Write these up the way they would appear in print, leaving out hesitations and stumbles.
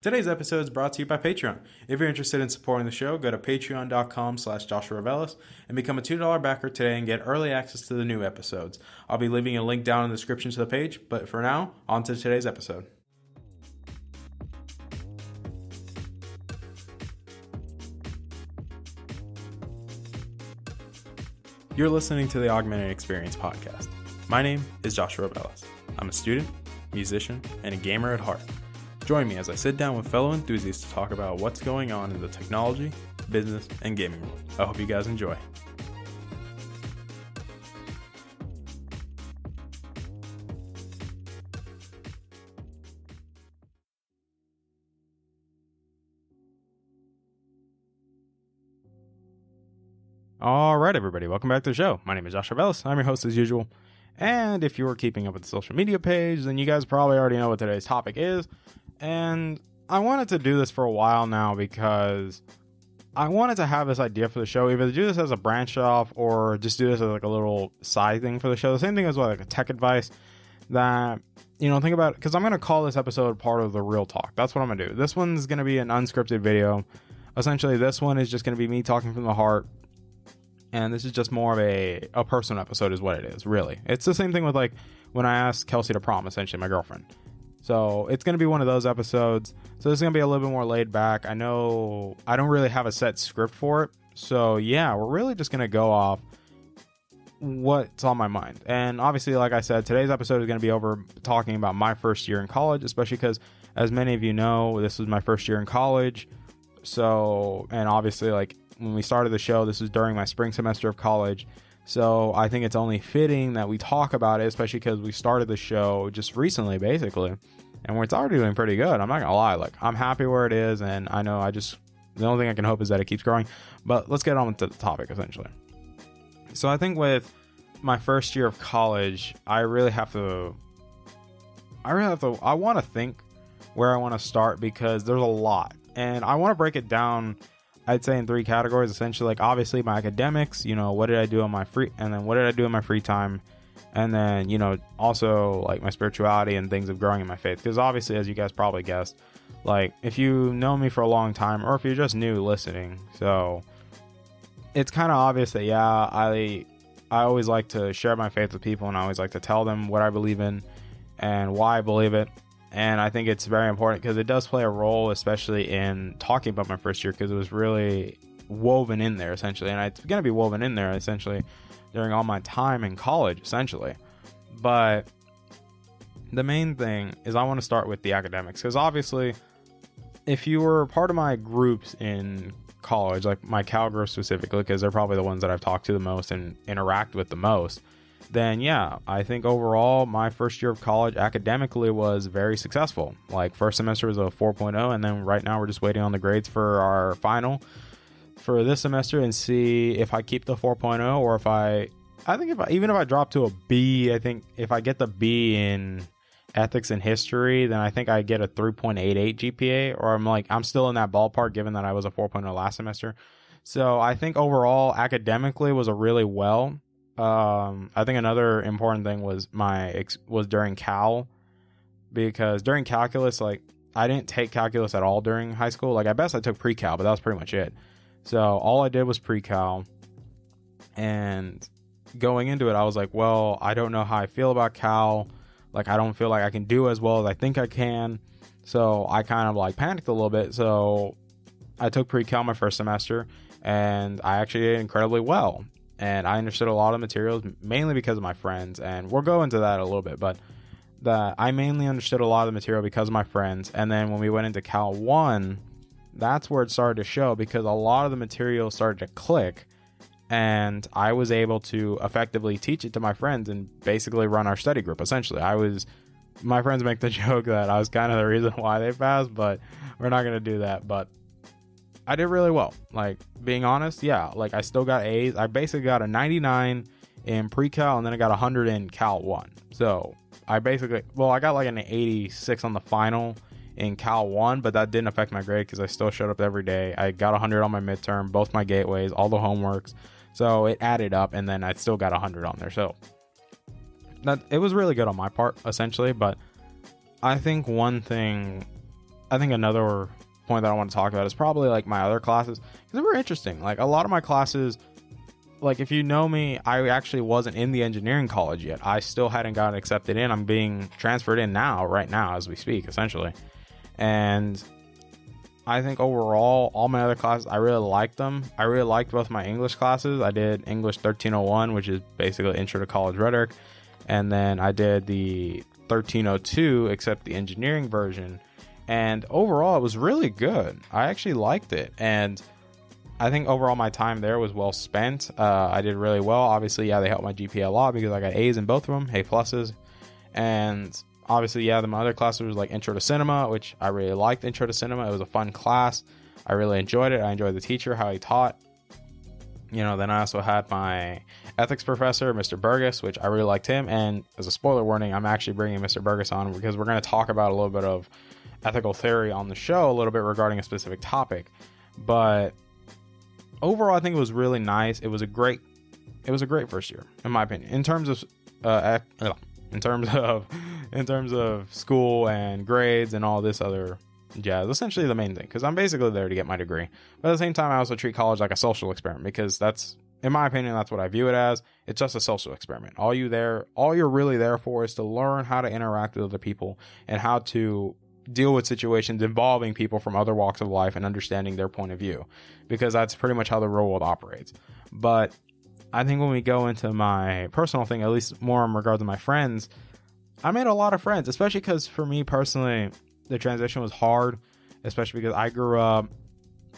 Today's episode is brought to you by Patreon. If you're interested in supporting the show, go to patreon.com/Joshua and become a $2 backer today and get early access to the new episodes. I'll be leaving a link down in the description to the page, but for now, on to today's episode. You're listening to the Augmented Experience podcast. My name is Joshua Bellis. I'm a student, musician, and a gamer at heart. Join me as I sit down with fellow enthusiasts to talk about what's going on in the technology, business, and gaming world. I hope you guys enjoy. All right, everybody, welcome back to the show. My name is Joshua Bellis. I'm your host as usual. And if you were keeping up with the social media page, then you guys probably already know what today's topic is. And I wanted to do this for a while now because I wanted to have this idea for the show, either do this as a branch off or just do this as like a little side thing for the show. The same thing as like a tech advice that, think about, because I'm going to call this episode part of the real talk. That's what I'm going to do. This one's going to be an unscripted video. Essentially, this one is just going to be me talking from the heart. And this is just more of a personal episode is what it is, really. It's the same thing with like when I asked Kelsey to prom, essentially, my girlfriend. So it's going to be one of those episodes. So this is going to be a little bit more laid back. I know I don't really have a set script for it. So yeah, we're really just going to go off what's on my mind. And obviously, like I said, today's episode is going to be over talking about my first year in college, especially because, as many of you know, this was my first year in college. So, and obviously, like when we started the show, this was during my spring semester of college. So I think it's only fitting that we talk about it, especially because we started the show just recently, basically. And it's already doing pretty good. I'm not going to lie. Like, I'm happy where it is. And I know the only thing I can hope is that it keeps growing. But let's get on with the topic, essentially. So I think with my first year of college, I want to think where I want to start because there's a lot. And I want to break it down, I'd say, in three categories, essentially. Like, obviously my academics, what did I do on my free, and then what did I do in my free time, and then also like my spirituality and things of growing in my faith. Because obviously, as you guys probably guessed, like if you know me for a long time or if you're just new listening, so it's kind of obvious that I always like to share my faith with people, and I always like to tell them what I believe in and why I believe it. And I think it's very important because it does play a role, especially in talking about my first year, because it was really woven in there, essentially. And it's going to be woven in there, essentially, during all my time in college, essentially. But the main thing is I want to start with the academics, because obviously, if you were part of my groups in college, like my Cal group specifically, because they're probably the ones that I've talked to the most and interact with the most, then yeah, I think overall my first year of college academically was very successful. Like, first semester was a 4.0, and then right now we're just waiting on the grades for our final for this semester and see if I keep the 4.0 or even if I drop to a B. I think if I get the B in ethics and history, then I think I get a 3.88 GPA, or I'm still in that ballpark given that I was a 4.0 last semester. So I think overall academically was a really well. I think another important thing was was during Cal, because during calculus, like, I didn't take calculus at all during high school. Like, I took pre-cal, but that was pretty much it. So all I did was pre-cal, and going into it, I was like, well, I don't know how I feel about Cal. Like, I don't feel like I can do as well as I think I can. So I kind of like panicked a little bit. So I took pre-cal my first semester, and I actually did incredibly well. And I understood a lot of materials, mainly because of my friends. And we'll go into that a little bit. But I mainly understood a lot of the material because of my friends. And then when we went into Cal 1, that's where it started to show, because a lot of the material started to click. And I was able to effectively teach it to my friends and basically run our study group, essentially. My friends make the joke that I was kind of the reason why they passed, but we're not going to do that. But I did really well. Like, being honest, yeah, like I still got A's. I basically got a 99 in pre-cal, and then I got 100 in Cal 1. So I got like an 86 on the final in Cal 1, but that didn't affect my grade because I still showed up every day. I got 100 on my midterm, both my gateways, all the homeworks. So it added up, and then I still got 100 on there. So it was really good on my part, essentially. But I think one thing I think another point that I want to talk about is probably like my other classes, because they were interesting. Like a lot of my classes, like if you know me, I actually wasn't in the engineering college yet. I still hadn't gotten accepted in. I'm being transferred in now, right now as we speak, essentially. And I think overall, all my other classes, I really liked them. I really liked both my English classes. I did English 1301, which is basically Intro to College Rhetoric. And then I did the 1302, except the engineering version. And overall, it was really good. I actually liked it. And I think overall my time there was well spent. I did really well. Obviously, yeah, they helped my GPA a lot because I got A's in both of them, A pluses. And obviously, yeah, my other classes was like Intro to Cinema, which I really liked. Intro to Cinema, it was a fun class. I really enjoyed it. I enjoyed the teacher, how he taught. You know, then I also had my ethics professor, Mr. Burgess, which I really liked him. And as a spoiler warning, I'm actually bringing Mr. Burgess on because we're going to talk about a little bit of ethical theory on the show, a little bit regarding a specific topic. But overall, I think it was really nice. It was a great first year, in my opinion, in terms of school and grades and all this other jazz. Essentially the main thing, because I'm basically there to get my degree. But at the same time, I also treat college like a social experiment, because that's, in my opinion, that's what I view it as. It's just a social experiment. All you're really there for is to learn how to interact with other people and how to deal with situations involving people from other walks of life and understanding their point of view, because that's pretty much how the real world operates. But I think when we go into my personal thing, at least more in regard to my friends, I made a lot of friends, especially because for me personally, the transition was hard, especially because I grew up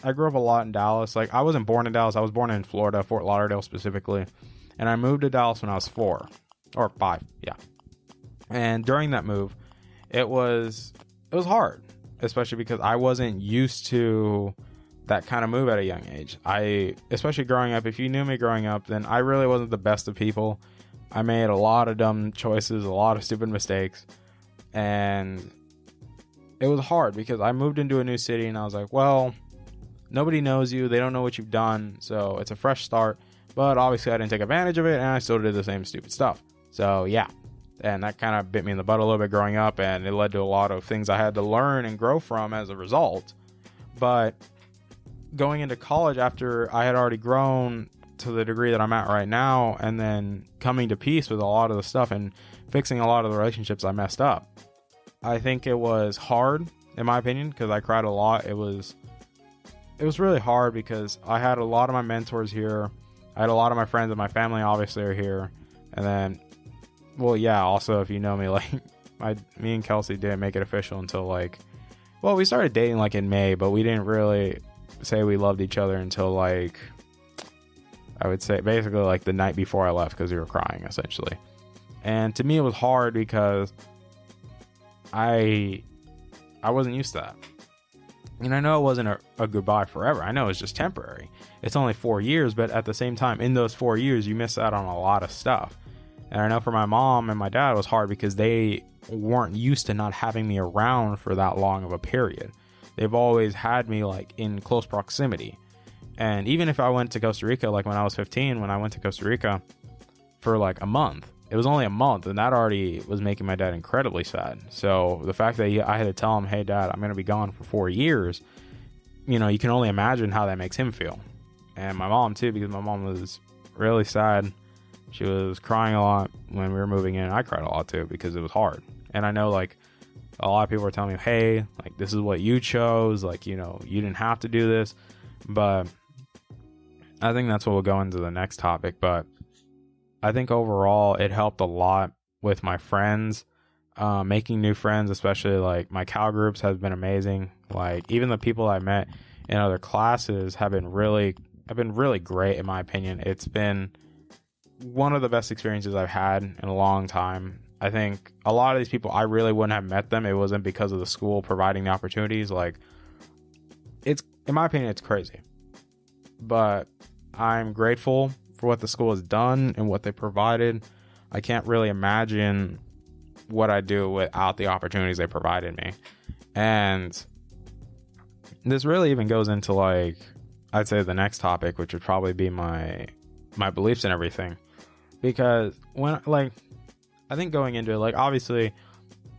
a lot in Dallas. Like, I wasn't born in Dallas. I was born in Florida, Fort Lauderdale specifically. And I moved to Dallas when I was 4 or 5. Yeah. And during that move, it was hard, especially because I wasn't used to that kind of move at a young age. Especially growing up, if you knew me growing up, then I really wasn't the best of people. I made a lot of dumb choices, a lot of stupid mistakes, and it was hard because I moved into a new city and I was like, well, nobody knows you. They don't know what you've done. So it's a fresh start. But obviously I didn't take advantage of it, and I still did the same stupid stuff. So yeah. And that kind of bit me in the butt a little bit growing up, and it led to a lot of things I had to learn and grow from as a result. But going into college after I had already grown to the degree that I'm at right now, and then coming to peace with a lot of the stuff and fixing a lot of the relationships I messed up, I think it was hard, in my opinion, because I cried a lot. It was really hard because I had a lot of my mentors here. I had a lot of my friends and my family obviously are here. And then, well, yeah, also, if you know me, like, me and Kelsey didn't make it official until, like, well, we started dating, like, in May, but we didn't really say we loved each other until, like, I would say, basically, like, the night before I left, because we were crying, essentially. And to me, it was hard because I wasn't used to that. And I know it wasn't a goodbye forever. I know it's just temporary. It's only 4 years, but at the same time, in those 4 years, you miss out on a lot of stuff. And I know for my mom and my dad, it was hard because they weren't used to not having me around for that long of a period. They've always had me, like, in close proximity. And even if I went to Costa Rica, like when I was 15, when I went to Costa Rica for like a month, it was only a month, and that already was making my dad incredibly sad. So the fact that I had to tell him, hey, Dad, I'm going to be gone for 4 years, you know, you can only imagine how that makes him feel. And my mom, too, because my mom was really sad. She was crying a lot when we were moving in. I cried a lot, too, because it was hard. And I know, like, a lot of people were telling me, hey, like, this is what you chose. Like, you know, you didn't have to do this. But I think that's what we'll go into the next topic. But I think overall it helped a lot with my friends, making new friends, especially like my Cal groups has been amazing. Like, even the people I met in other classes have been really great, in my opinion. It's been one of the best experiences I've had in a long time. I think a lot of these people, I really wouldn't have met them. It wasn't because of the school providing the opportunities. Like, it's, in my opinion, it's crazy. But I'm grateful for what the school has done and what they provided. I can't really imagine what I'd do without the opportunities they provided me. And this really even goes into, like, I'd say the next topic, which would probably be my beliefs and everything. Because when, like, I think going into it, like, obviously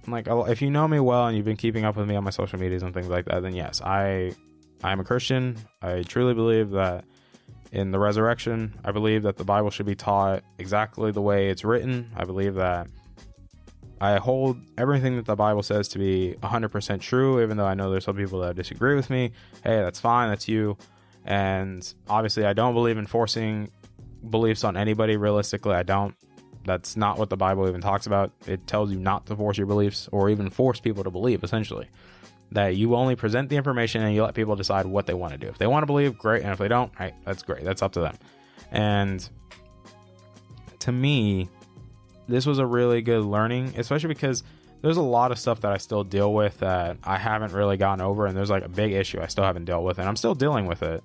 like, if you know me well and you've been keeping up with me on my social medias and things like that, then yes, I'm a Christian. I truly believe that in the resurrection. I believe that the Bible should be taught exactly the way it's written. I believe that I hold everything that the Bible says to be 100% true, even though I know there's some people that disagree with me. Hey, that's fine. That's you. And obviously, I don't believe in forcing beliefs on anybody. Realistically, I don't. That's not what the Bible even talks about. It tells you not to force your beliefs or even force people to believe, essentially. That you only present the information and you let people decide what they want to do. If they want to believe, great. And if they don't, hey, that's great. That's up to them. And to me, this was a really good learning, especially because there's a lot of stuff that I still deal with that I haven't really gotten over. And there's like a big issue I still haven't dealt with, and I'm still dealing with it.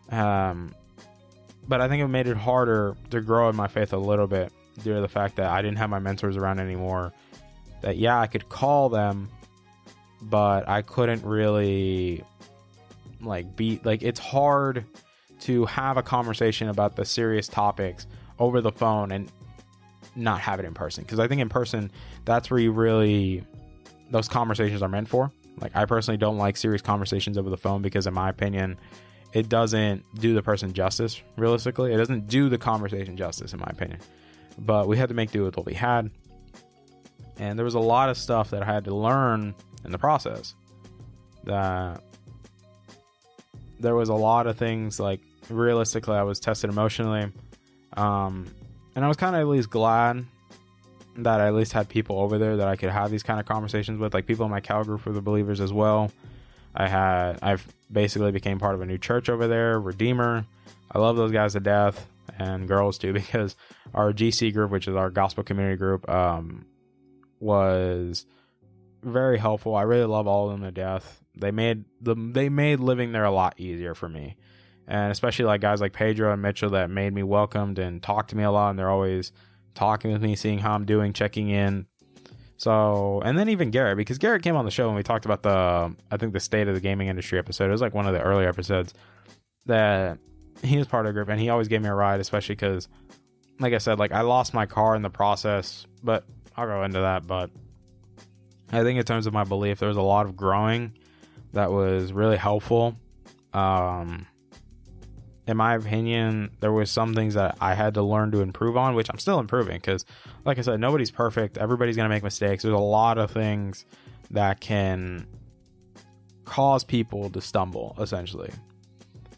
But I think it made it harder to grow in my faith a little bit due to the fact that I didn't have my mentors around anymore. That, yeah, I could call them, but I couldn't really it's hard to have a conversation about the serious topics over the phone and not have it in person. Because I think in person, that's where those conversations are meant for. Like, I personally don't like serious conversations over the phone because, in my opinion, it doesn't do the person justice. Realistically, it doesn't do the conversation justice, in my opinion. But we had to make do with what we had. And there was a lot of stuff that I had to learn in the process. That there was a lot of things, like, realistically, I was tested emotionally. And I was kind of at least glad that I at least had people over there that I could have these kind of conversations with. Like, people in my Cal group were the believers as well. I've basically became part of a new church over there, Redeemer. I love those guys to death, and girls too, because our GC group, which is our gospel community group, was very helpful. I really love all of them to death. They made living there a lot easier for me, and especially like guys like Pedro and Mitchell that made me welcomed and talked to me a lot, and they're always talking with me, seeing how I'm doing, checking in. So, and then even Garrett, because Garrett came on the show and we talked about the state of the gaming industry episode. It was like one of the earlier episodes that he was part of the group, and he always gave me a ride, especially because, like I said, like, I lost my car in the process, but I'll go into that. But I think in terms of my belief, there was a lot of growing that was really helpful. In my opinion, there was some things that I had to learn to improve on, which I'm still improving because, like I said, nobody's perfect. Everybody's going to make mistakes. There's a lot of things that can cause people to stumble, essentially.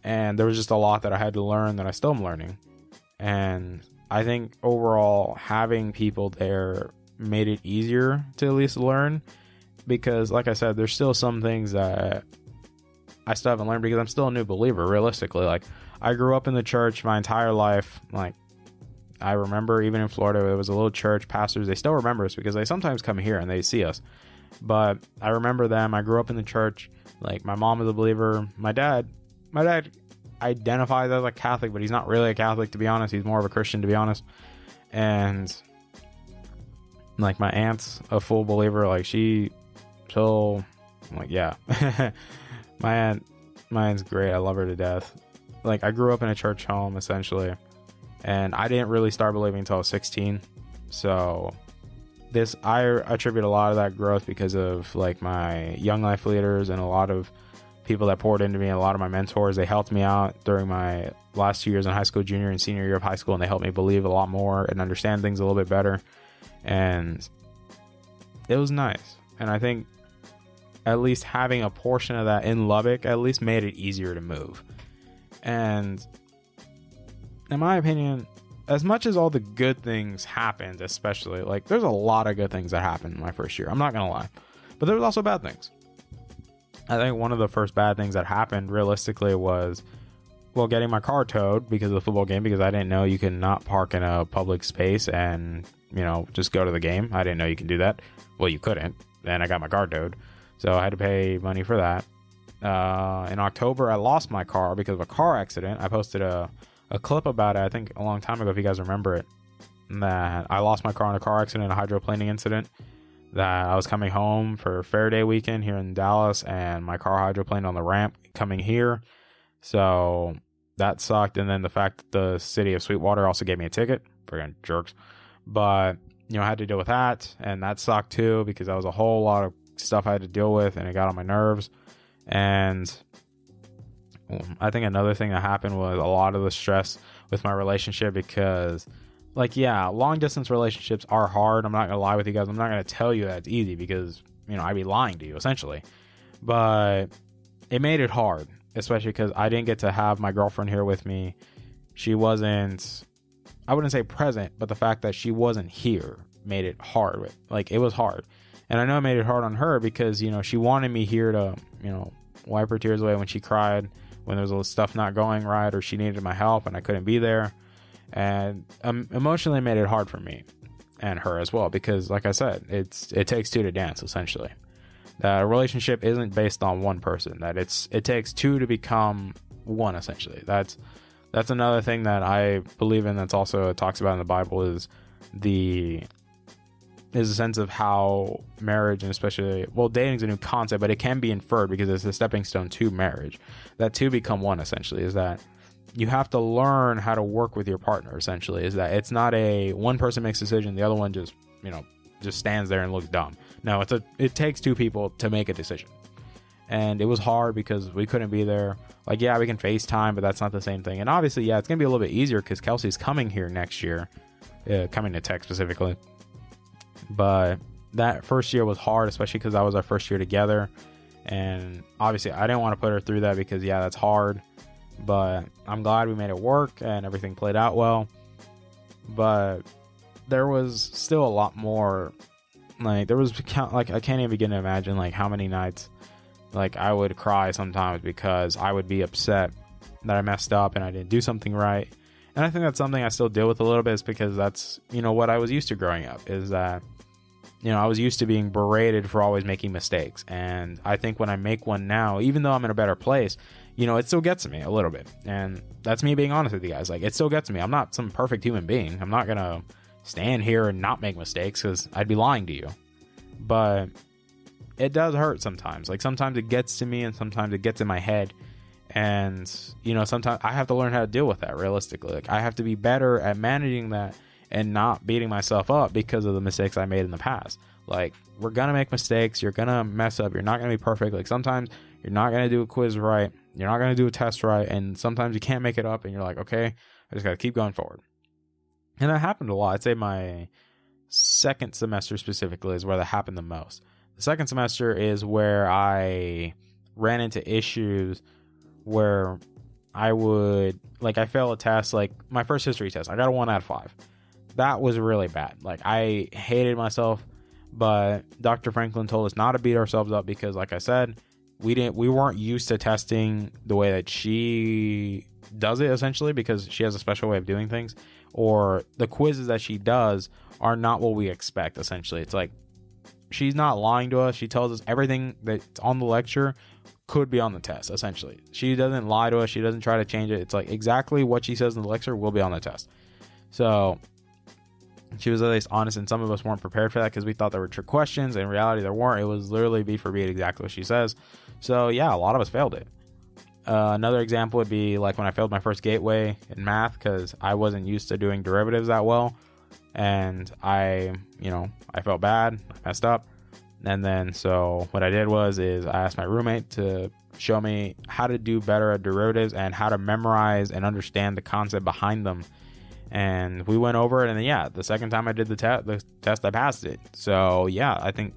And there was just a lot that I had to learn that I still am learning. And I think overall, having people there made it easier to at least learn because, like I said, there's still some things that I still haven't learned because I'm still a new believer, realistically. Like, I grew up in the church my entire life. Like, I remember even in Florida, there was a little church. Pastors, they still remember us because they sometimes come here and they see us. But I remember them. I grew up in the church. Like, my mom was a believer. My dad identifies as a Catholic, but he's not really a Catholic, to be honest. He's more of a Christian, to be honest. And, like, my aunt's a full believer. Like, I'm like, yeah. My aunt's great. I love her to death. Like, I grew up in a church home, essentially, and I didn't really start believing until I was 16. So I attribute a lot of that growth because of, like, my young life leaders and a lot of people that poured into me, and a lot of my mentors. They helped me out during my last 2 years in high school, junior and senior year of high school, and they helped me believe a lot more and understand things a little bit better. And it was nice. And I think at least having a portion of that in Lubbock at least made it easier to move. And in my opinion, as much as all the good things happened, especially, like, there's a lot of good things that happened in my first year. I'm not going to lie. But there was also bad things. I think one of the first bad things that happened realistically was, well, getting my car towed because of the football game, because I didn't know you can not park in a public space and, just go to the game. I didn't know you can do that. Well, you couldn't. And I got my car towed. So I had to pay money for that. In October, I lost my car because of a car accident. I posted a clip about it, I think a long time ago, if you guys remember it, that I lost my car in a car accident, a hydroplaning incident, that I was coming home for Fair Day weekend here in Dallas, and my car hydroplaned on the ramp coming here. So that sucked. And then the fact that the city of Sweetwater also gave me a ticket. Friggin' jerks. But I had to deal with that, and that sucked too, because that was a whole lot of stuff I had to deal with, and it got on my nerves. And I think another thing that happened was a lot of the stress with my relationship, because long distance relationships are hard. I'm not gonna lie with you guys. I'm not gonna tell you that it's easy, because I'd be lying to you essentially. But it made it hard, especially because I didn't get to have my girlfriend here with me. She wasn't, I wouldn't say present, but the fact that she wasn't here made it hard. It was hard. And I know it made it hard on her, because she wanted me here to wipe her tears away when she cried, when there was stuff not going right, or she needed my help and I couldn't be there. And emotionally made it hard for me and her as well, because like I said, it takes two to dance, essentially. That a relationship isn't based on one person, that it takes two to become one, essentially. That's another thing that I believe in, that's also talks about in the Bible, is a sense of how marriage, and especially, dating is a new concept, but it can be inferred, because it's a stepping stone to marriage, that two become one, essentially. Is that you have to learn how to work with your partner, essentially. Is that it's not a one person makes a decision, the other one just stands there and looks dumb. No, it takes two people to make a decision. And it was hard because we couldn't be there. We can FaceTime, but that's not the same thing. And obviously, it's going to be a little bit easier because Kelsey's coming here next year, coming to Tech specifically. But that first year was hard, especially because that was our first year together. And obviously, I didn't want to put her through that, because, that's hard. But I'm glad we made it work and everything played out well. But there was still a lot more. I can't even begin to imagine how many nights I would cry sometimes, because I would be upset that I messed up and I didn't do something right. And I think that's something I still deal with a little bit, is because that's what I was used to growing up, is that I was used to being berated for always making mistakes. And I think when I make one now, even though I'm in a better place, it still gets to me a little bit. And that's me being honest with you guys. It still gets to me. I'm not some perfect human being. I'm not gonna stand here and not make mistakes, because I'd be lying to you. But it does hurt sometimes. Sometimes it gets to me, and sometimes it gets in my head. And sometimes I have to learn how to deal with that realistically. I have to be better at managing that and not beating myself up because of the mistakes I made in the past. We're gonna make mistakes, you're gonna mess up, you're not gonna be perfect. Sometimes you're not gonna do a quiz right, you're not gonna do a test right, and sometimes you can't make it up, and you're like, okay, I just gotta keep going forward. And that happened a lot. I'd say my second semester specifically is where that happened the most. The second semester is where I ran into issues where I would, I failed a test, my first history test. I got a 1 out of 5. That was really bad. I hated myself, but Dr. Franklin told us not to beat ourselves up, because like I said, we weren't used to testing the way that she does it, essentially, because she has a special way of doing things, or the quizzes that she does are not what we expect, essentially. It's she's not lying to us. She tells us everything that's on the lecture could be on the test, essentially. She doesn't lie to us. She doesn't try to change it. It's exactly what she says in the lecture will be on the test. So she was at least honest, and some of us weren't prepared for that, because we thought there were trick questions. In reality, there weren't. It was literally beat for beat exactly what she says. So a lot of us failed it. Another example would be when I failed my first gateway in math, because I wasn't used to doing derivatives that well, and I felt bad. I messed up. And then so what I did was I asked my roommate to show me how to do better at derivatives and how to memorize and understand the concept behind them. And we went over it, and then the second time I did the test, I passed it. So I think,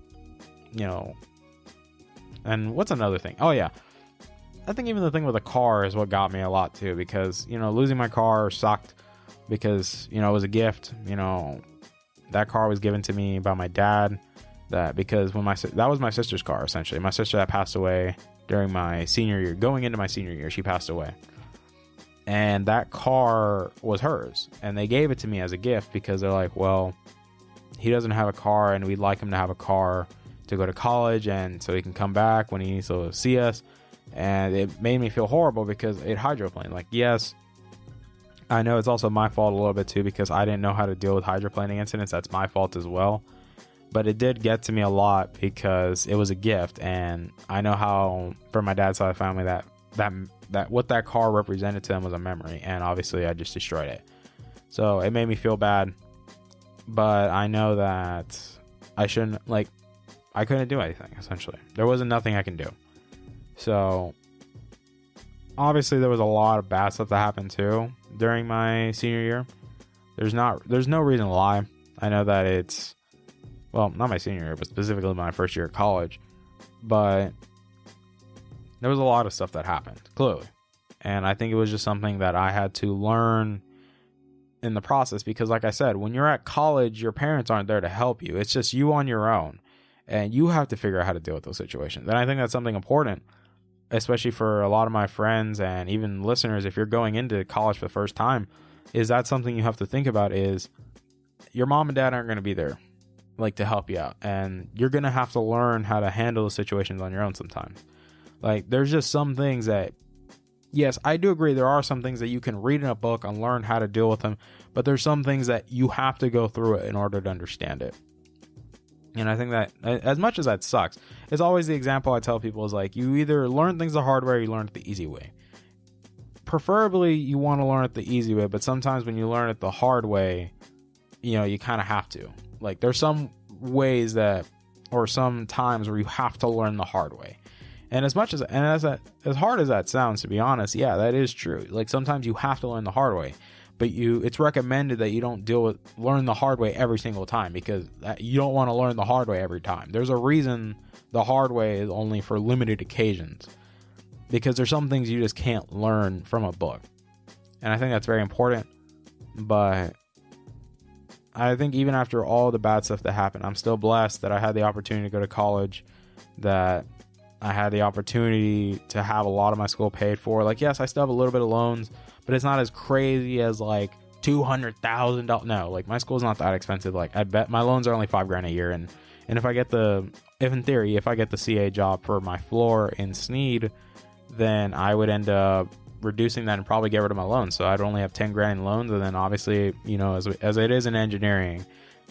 and what's another thing? Oh yeah, I think even the thing with the car is what got me a lot too, because losing my car sucked, because it was a gift. That car was given to me by my dad. That was my sister's car, essentially. My sister that passed away during my senior year, going into my senior year, she passed away. And that car was hers. And they gave it to me as a gift, because they're like, well, he doesn't have a car, and we'd like him to have a car to go to college, and so he can come back when he needs to see us. And it made me feel horrible, because it hydroplaned. Yes, I know it's also my fault a little bit too, because I didn't know how to deal with hydroplaning incidents. That's my fault as well. But it did get to me a lot, because it was a gift, and I know how, for my dad's side of the family, that what that car represented to them was a memory, and obviously I just destroyed it. So it made me feel bad. but I know that I shouldn't, like, I couldn't do anything, essentially. There wasn't nothing I can do. So obviously there was a lot of bad stuff that happened too during my senior year. There's no reason to lie. I know that it's, well, not my senior year, but specifically my first year of college. But there was a lot of stuff that happened, clearly. And I think it was just something that I had to learn in the process, because like I said, when you're at college, your parents aren't there to help you. It's just you on your own, and you have to figure out how to deal with those situations. And I think that's something important, especially for a lot of my friends and even listeners. If you're going into college for the first time, is that something you have to think about, is your mom and dad aren't going to be there, like, to help you out, and you're going to have to learn how to handle the situations on your own sometimes. Like, there's just some things that, yes, I do agree, there are some things that you can read in a book and learn how to deal with them, but there's some things that you have to go through it in order to understand it. And I think that, as much as that sucks, it's always the example I tell people is, like, you either learn things the hard way or you learn it the easy way. Preferably, you want to learn it the easy way, but sometimes when you learn it the hard way, you know, you kind of have to. Like, there's some ways that, or some times where you have to learn the hard way. And as hard as that sounds, to be honest, yeah, that is true. Like, sometimes you have to learn the hard way, but it's recommended that you don't learn the hard way every single time, because you don't want to learn the hard way every time. There's a reason the hard way is only for limited occasions, because there's some things you just can't learn from a book. And I think that's very important. But I think even after all the bad stuff that happened, I'm still blessed that I had the opportunity to go to college, that I had the opportunity to have a lot of my school paid for. Like, yes, I still have a little bit of loans, but it's not as crazy as like $200,000. No, like, my school's not that expensive. Like, I bet my loans are only $5,000 a year. And if I get if I get the CA job for my floor in Sneed, then I would end up reducing that and probably get rid of my loans. So I'd only have $10,000 in loans. And then obviously, you know, as it is in engineering,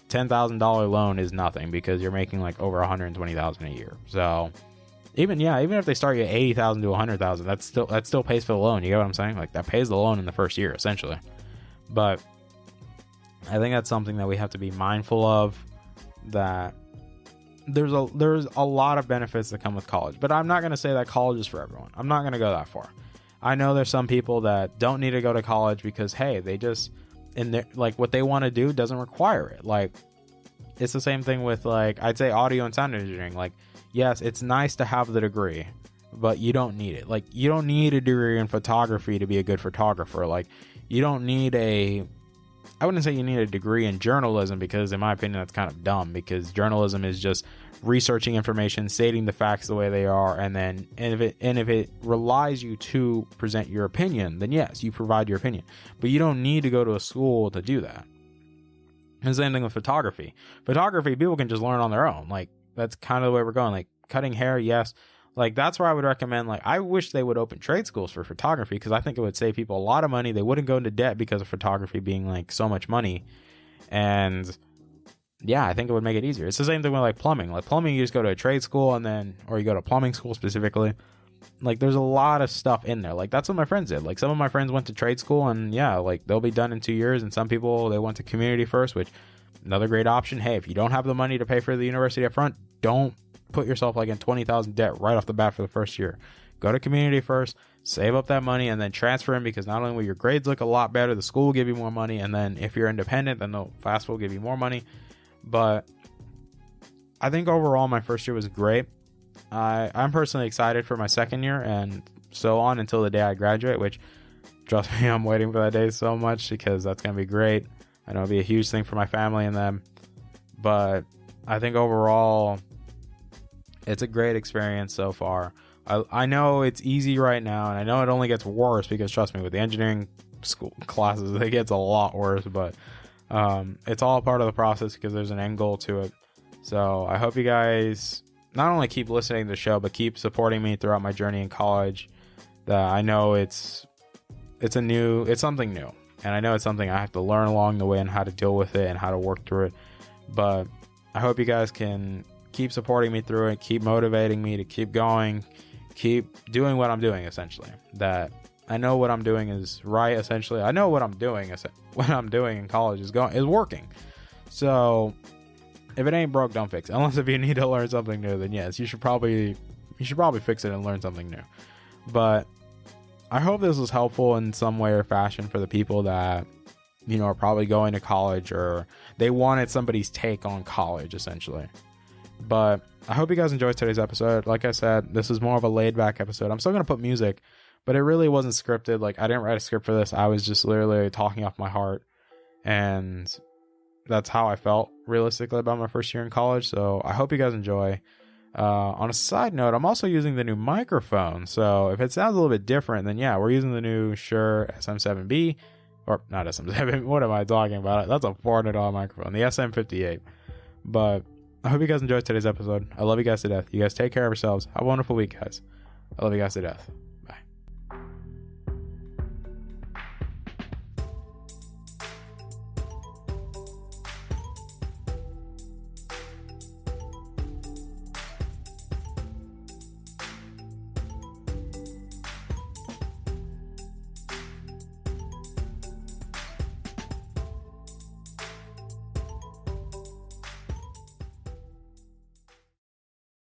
$10,000 loan is nothing, because you're making like over $120,000 a year. So even if they start you at $80,000 to $100,000, that still pays for the loan. You get what I'm saying? Like, that pays the loan in the first year, essentially. But I think that's something that we have to be mindful of, that there's a lot of benefits that come with college. But I'm not going to say that college is for everyone. I'm not going to go that far. I know there's some people that don't need to go to college because, hey, they just, like, what they want to do doesn't require it. Like, it's the same thing with, like, I'd say audio and sound engineering. Like, yes, it's nice to have the degree, but you don't need it. Like, you don't need a degree in photography to be a good photographer. Like, you don't need I wouldn't say you need a degree in journalism, because in my opinion that's kind of dumb, because journalism is just researching information, stating the facts the way they are, and if it relies you to present your opinion, then yes, you provide your opinion. But you don't need to go to a school to do that. And the same thing with photography. Photography, people can just learn on their own. Like, that's kind of the way we're going. Like, cutting hair, yes. Like, that's where I would recommend, like, I wish they would open trade schools for photography, because I think it would save people a lot of money. They wouldn't go into debt because of photography being, like, so much money. And yeah, I think it would make it easier. It's the same thing with, like, plumbing. Like, plumbing, you just go to a trade school, or you go to plumbing school specifically. Like, there's a lot of stuff in there. Like, that's what my friends did. Like, some of my friends went to trade school, and yeah, like, they'll be done in 2 years. And some people, they went to community first, which, another great option. Hey, if you don't have the money to pay for the university up front, don't put yourself like in $20,000 debt right off the bat for the first year. Go to community first, save up that money, and then transfer in, because not only will your grades look a lot better, the school will give you more money, and then if you're independent, then the FAFSA will give you more money. But I think overall my first year was great. I'm personally excited for my second year and so on until the day I graduate, which, trust me, I'm waiting for that day so much, because that's going to be great. I know it'll be a huge thing for my family and them. But I think overall, it's a great experience so far. I know it's easy right now, and I know it only gets worse, because, trust me, with the engineering school classes, it gets a lot worse. But it's all part of the process, because there's an end goal to it. So I hope you guys not only keep listening to the show, but keep supporting me throughout my journey in college. I know it's something new, and I know it's something I have to learn along the way, and how to deal with it and how to work through it. But I hope you guys can keep supporting me through it, keep motivating me to keep going, keep doing what I'm doing, essentially. That I know what I'm doing is right, essentially. I know what I'm doing in college is working. So if it ain't broke, don't fix it. Unless if you need to learn something new, then yes, you should probably fix it and learn something new. But I hope this was helpful in some way or fashion for the people that, you know, are probably going to college, or they wanted somebody's take on college, essentially. But I hope you guys enjoyed today's episode. Like I said, this is more of a laid back episode. I'm still going to put music, but it really wasn't scripted. Like, I didn't write a script for this. I was just literally talking off my heart. And that's how I felt realistically about my first year in college. So I hope you guys enjoy. On a side note, I'm also using the new microphone. So if it sounds a little bit different, then yeah, we're using the new Shure SM7B. Or not SM7. What am I talking about? That's a $400 microphone. The SM58. But I hope you guys enjoyed today's episode. I love you guys to death. You guys take care of yourselves. Have a wonderful week, guys. I love you guys to death.